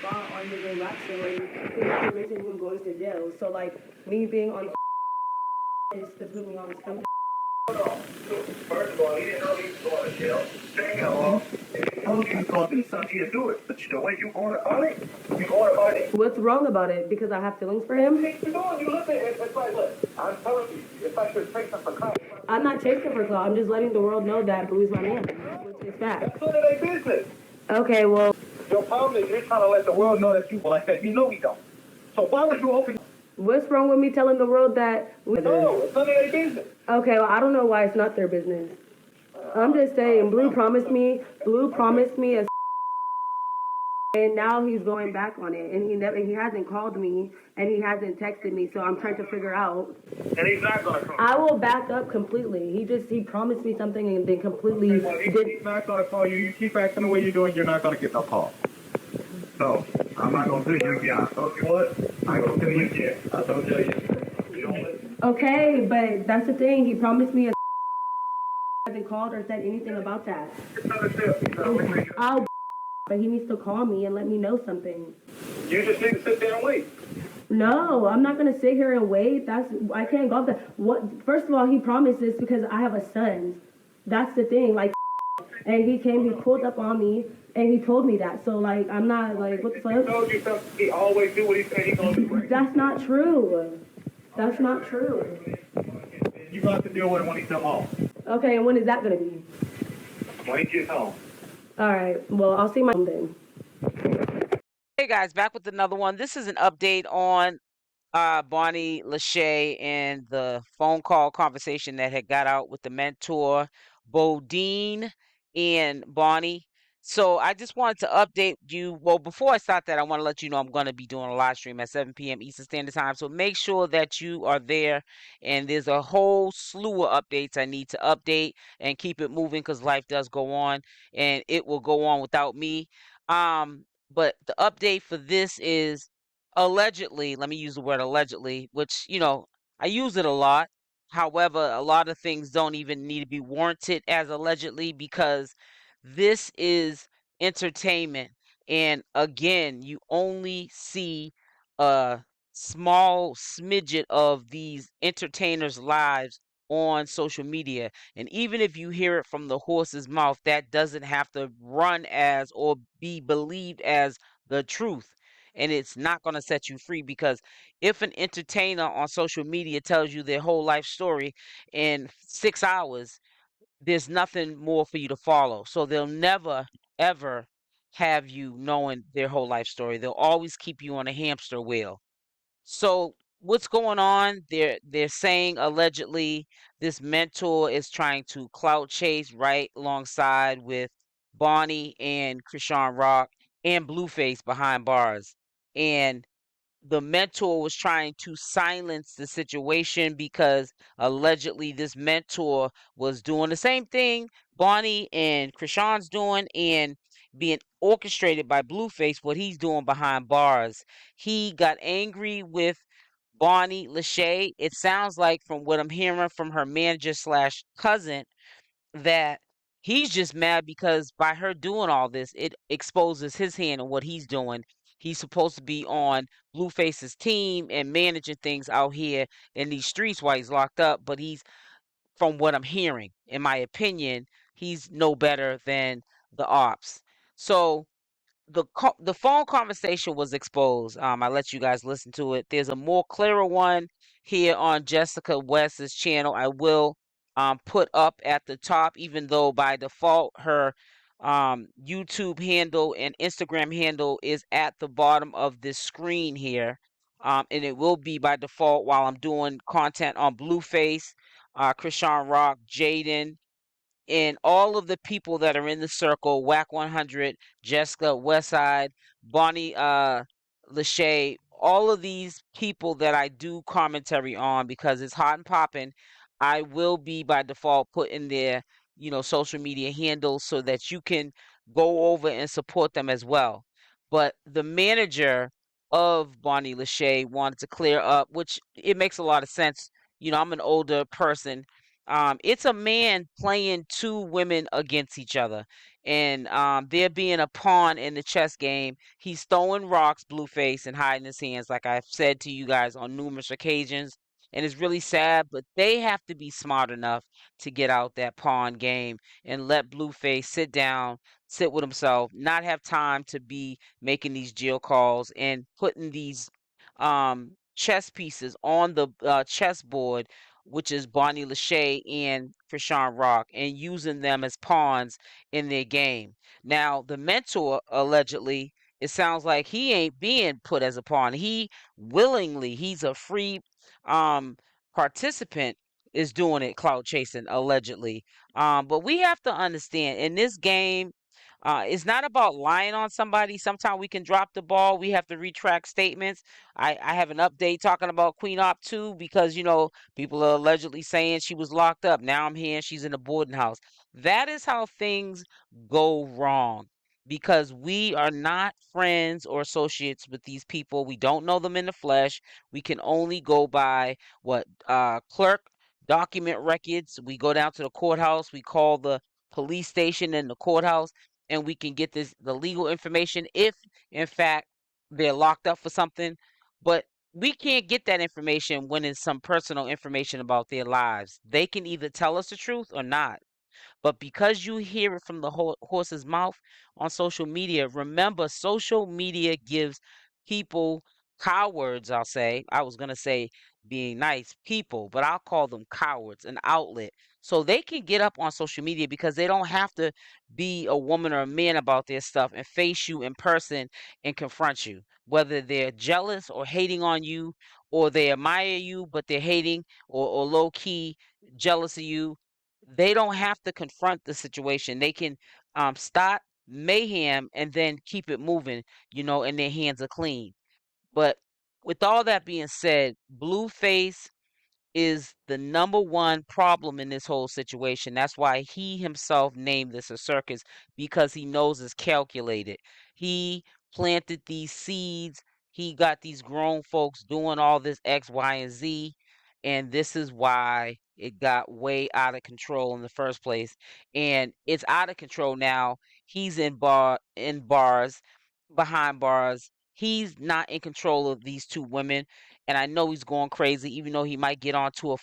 spot on his own rap show, and he mentioned him going to jail. So like me being on is to put me on some. First of all, he didn't know he was going to jail. Second of all, if he told you he was going to do something, he'd do it. But the way you going about it, What's wrong about it? Because I have feelings for him? You look at it, it's like, look, I'm telling you, it's like you're chasing for clout. I'm not chasing for clout. I'm just letting the world know that Blue's my man, which is fact. That's none of their business. Okay, well. Your problem is you're trying to let the world know that you like that. You know we don't. So why would you open? What's wrong with me telling the world that? No, it's none of their business. Okay, well, I don't know why it's not their business. I'm just saying, Blue promised me a and now he's going back on it, and he hasn't called me, and he hasn't texted me, so I'm trying to figure out. And he's not going to call. I will back up completely. He promised me something and then completely He's not going to call you. You keep acting the way you're doing, you're not going to get no call. So, I'm not going to do you again. I told you what? I go to you again. I told you again. You don't listen. Okay, but that's the thing. He promised me a hasn't called or said anything about that. But he needs to call me and let me know something. You just need to sit there and wait. No, I'm not gonna sit here and wait. I can't go off that. What? First of all, he promised this because I have a son. That's the thing. Like, and he pulled up on me, and he told me that. So like, I'm not like, what the fuck? He told you something. He always do what he said he's gonna do. Right? That's not true. That's not true. You got to deal with it when he comes home. Okay, and when is that gonna be? When he gets home. All right. Well, I'll see my then. Hey guys, back with another one. This is an update on Bonnie Lashay and the phone call conversation that had got out with the mentor, Bodine and Bonnie. So I just wanted to update you. Well, before I start that, I want to let you know I'm going to be doing a live stream at 7 p.m. Eastern Standard Time. So make sure that you are there. And there's a whole slew of updates I need to update and keep it moving because life does go on, and it will go on without me. But the update for this is allegedly, let me use the word allegedly, which, I use it a lot. However, a lot of things don't even need to be warranted as allegedly because this is entertainment. And again, you only see a small smidget of these entertainers' lives on social media. And even if you hear it from the horse's mouth, that doesn't have to run as or be believed as the truth. And it's not going to set you free because if an entertainer on social media tells you their whole life story in 6 hours, there's nothing more for you to follow. So they'll never, ever have you knowing their whole life story. They'll always keep you on a hamster wheel. So what's going on? They're saying allegedly this mentor is trying to clout chase right alongside with Bonnie and Chrisean Rock and Blueface behind bars. And the mentor was trying to silence the situation because allegedly this mentor was doing the same thing Bonnie and Chrisean's doing and being orchestrated by Blueface, what he's doing behind bars. He got angry with Bonnie Lashay. It sounds like from what I'm hearing from her manager slash cousin that he's just mad because by her doing all this, it exposes his hand on what he's doing. He's supposed to be on Blueface's team and managing things out here in these streets while he's locked up. But he's, from what I'm hearing, in my opinion, he's no better than the ops. So the phone conversation was exposed. I let you guys listen to it. There's a more clearer one here on Jessica West's channel. I will put up at the top, even though by default her YouTube handle and Instagram handle is at the bottom of this screen here. And it will be by default while I'm doing content on Blueface, Chrisean Rock, Jaidyn, and all of the people that are in the circle, Wack 100, Jessica, Westside, Bonnie Lashay, all of these people that I do commentary on because it's hot and popping, I will be by default putting their, social media handles so that you can go over and support them as well. But the manager of Bonnie Lashay wanted to clear up, which it makes a lot of sense. I'm an older person. It's a man playing two women against each other, and they're being a pawn in the chess game. He's throwing rocks, Blueface, and hiding his hands, like I've said to you guys on numerous occasions. And it's really sad, but they have to be smart enough to get out that pawn game and let Blueface sit down, sit with himself, not have time to be making these jail calls and putting these chess pieces on the chessboard, which is Bonnie Lashay and Chrisean Rock, and using them as pawns in their game. Now, the mentor allegedly, it sounds like he ain't being put as a pawn. He willingly, he's a free um participant, is doing it, cloud chasing allegedly. But we have to understand in this game, it's not about lying on somebody. Sometimes we can drop the ball. We have to retract statements. I have an update talking about Queen Op 2 because, people are allegedly saying she was locked up. Now I'm hearing she's in a boarding house. That is how things go wrong because we are not friends or associates with these people. We don't know them in the flesh. We can only go by what clerk document records. We go down to the courthouse. We call the police station and the courthouse, and we can get the legal information if in fact they're locked up for something. But we can't get that information when it's some personal information about their lives. They can either tell us the truth or not. But because you hear it from the horse's mouth on social media, remember, social media gives people, cowards, I'll say. I was going to say being nice people, but I'll call them cowards, an outlet. So they can get up on social media because they don't have to be a woman or a man about their stuff and face you in person and confront you. Whether they're jealous or hating on you, or they admire you, but they're hating or low key jealous of you, they don't have to confront the situation. They can start mayhem and then keep it moving, and their hands are clean. But with all that being said, Blueface is the number one problem in this whole situation. That's why he himself named this a circus, because he knows it's calculated. He planted these seeds. He got these grown folks doing all this X, Y, and Z. And this is why it got way out of control in the first place. And it's out of control now. He's in bars, behind bars. He's not in control of these two women, and I know he's going crazy, even though he might get onto a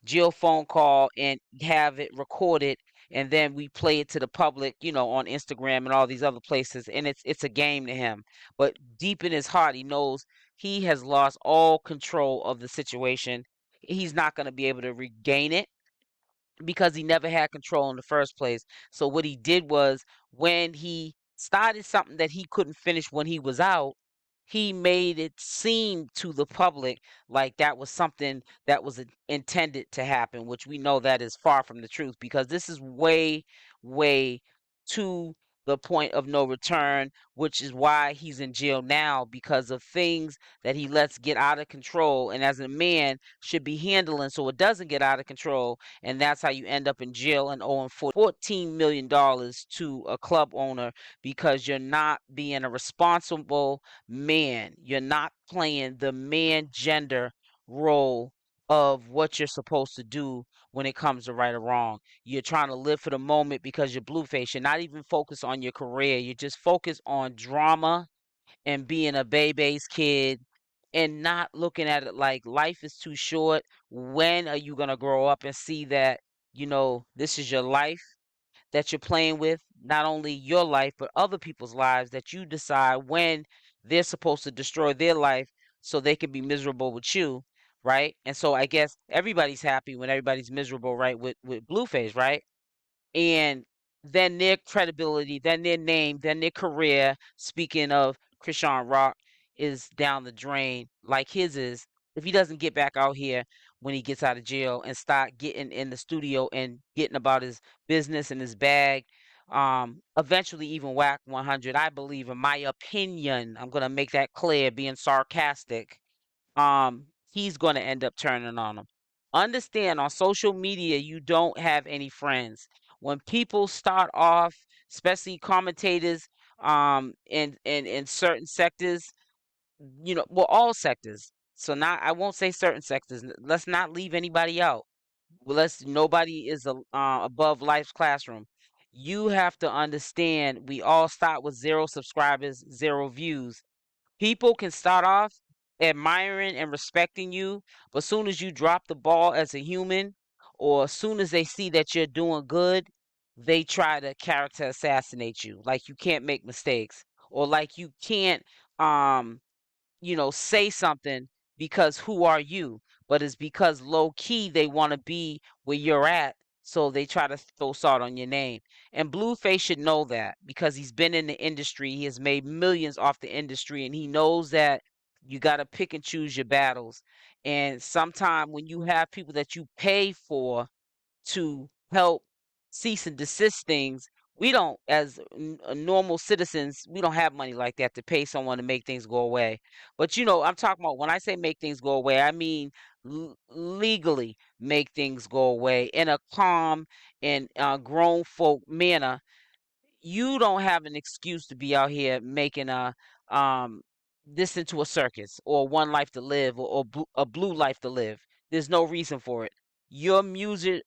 jail phone call, and have it recorded, and then we play it to the public, on Instagram and all these other places, and it's a game to him. But deep in his heart, he knows he has lost all control of the situation. He's not going to be able to regain it because he never had control in the first place. So what he did was, when he started something that he couldn't finish when he was out, he made it seem to the public like that was something that was intended to happen, which we know that is far from the truth, because this is way, way to the point of no return, which is why he's in jail now, because of things that he lets get out of control, and as a man should be handling so it doesn't get out of control. And that's how you end up in jail and owing $14 million to a club owner, because you're not being a responsible man. You're not playing the man gender role of what you're supposed to do when it comes to right or wrong. You're trying to live for the moment because you're Blueface. You're not even focused on your career. You're just focused on drama and being a baby's kid, and not looking at it like life is too short. When are you going to grow up and see that, this is your life that you're playing with? Not only your life, but other people's lives, that you decide when they're supposed to destroy their life so they can be miserable with you, right? And so I guess everybody's happy when everybody's miserable, right? With Blueface, right? And then their credibility, then their name, then their career, speaking of Chrisean Rock, is down the drain like his is, if he doesn't get back out here when he gets out of jail and start getting in the studio and getting about his business and his bag. Eventually even whack 100, I believe, in my opinion, I'm going to make that clear, being sarcastic, he's going to end up turning on him. Understand, on social media, you don't have any friends. When people start off, especially commentators, in certain sectors, well, all sectors. So not, I won't say certain sectors. Let's not leave anybody out. Nobody is above life's classroom. You have to understand we all start with 0 subscribers, 0 views. People can start off admiring and respecting you, but soon as you drop the ball as a human, or as soon as they see that you're doing good, they try to character assassinate you. Like you can't make mistakes, or like you can't um say something because who are you? But it's because low key they want to be where you're at. So they try to throw salt on your name. And Blueface should know that because he's been in the industry. He has made millions off the industry and he knows that you got to pick and choose your battles. And sometimes when you have people that you pay for to help cease and desist things, we don't, as normal citizens, we don't have money like that to pay someone to make things go away. But I'm talking about when I say make things go away, I mean legally make things go away in a calm and grown folk manner. You don't have an excuse to be out here making um this into a circus or one life to live or a blue life to live. There's no reason for it. Your music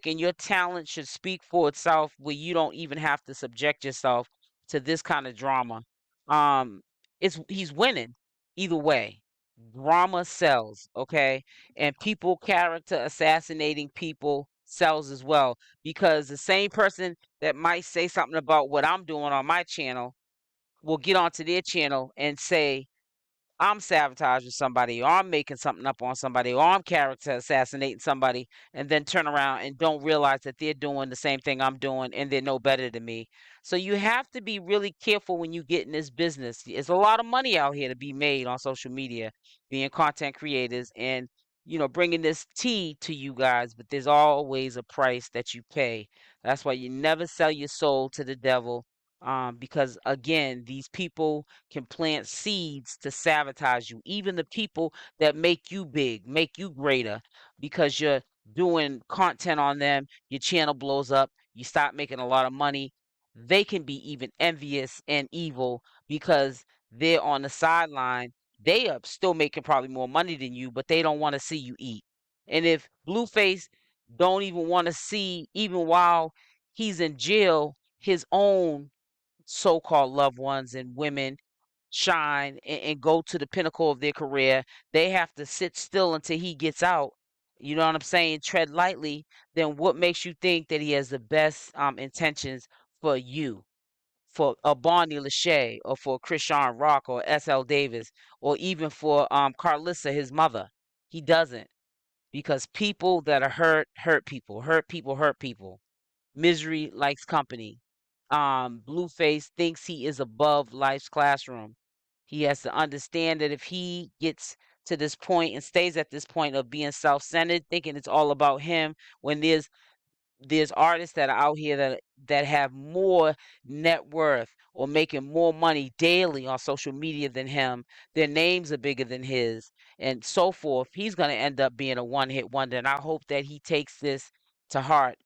and your talent should speak for itself where you don't even have to subject yourself to this kind of drama. um he's winning either way. Drama sells, okay? And people character assassinating people sells as well, because the same person that might say something about what I'm doing on my channel will get onto their channel and say, I'm sabotaging somebody, or I'm making something up on somebody, or I'm character assassinating somebody, and then turn around and don't realize that they're doing the same thing I'm doing and they're no better than me. So you have to be really careful when you get in this business. There's a lot of money out here to be made on social media, being content creators and bringing this tea to you guys, but there's always a price that you pay. That's why you never sell your soul to the devil. Because again, these people can plant seeds to sabotage you. Even the people that make you big, make you greater, because you're doing content on them, your channel blows up, you start making a lot of money. They can be even envious and evil because they're on the sideline. They are still making probably more money than you, but they don't want to see you eat. And if Blueface don't even want to see, even while he's in jail, his own so-called loved ones and women shine and go to the pinnacle of their career, they have to sit still until he gets out. You know what I'm saying? Tread lightly. Then what makes you think that he has the best intentions for you, for a Bonnie Lashay, or for Chrisean Rock, or S.L. Davis, or even for Carlissa, his mother? He doesn't, because people that are hurt people, hurt people, hurt people. Misery likes company. Blueface thinks he is above life's classroom. He has to understand that if he gets to this point and stays at this point of being self-centered, thinking it's all about him, when there's artists that are out here that have more net worth or making more money daily on social media than him, their names are bigger than his, and so forth. He's going to end up being a one-hit wonder, and I hope that he takes this to heart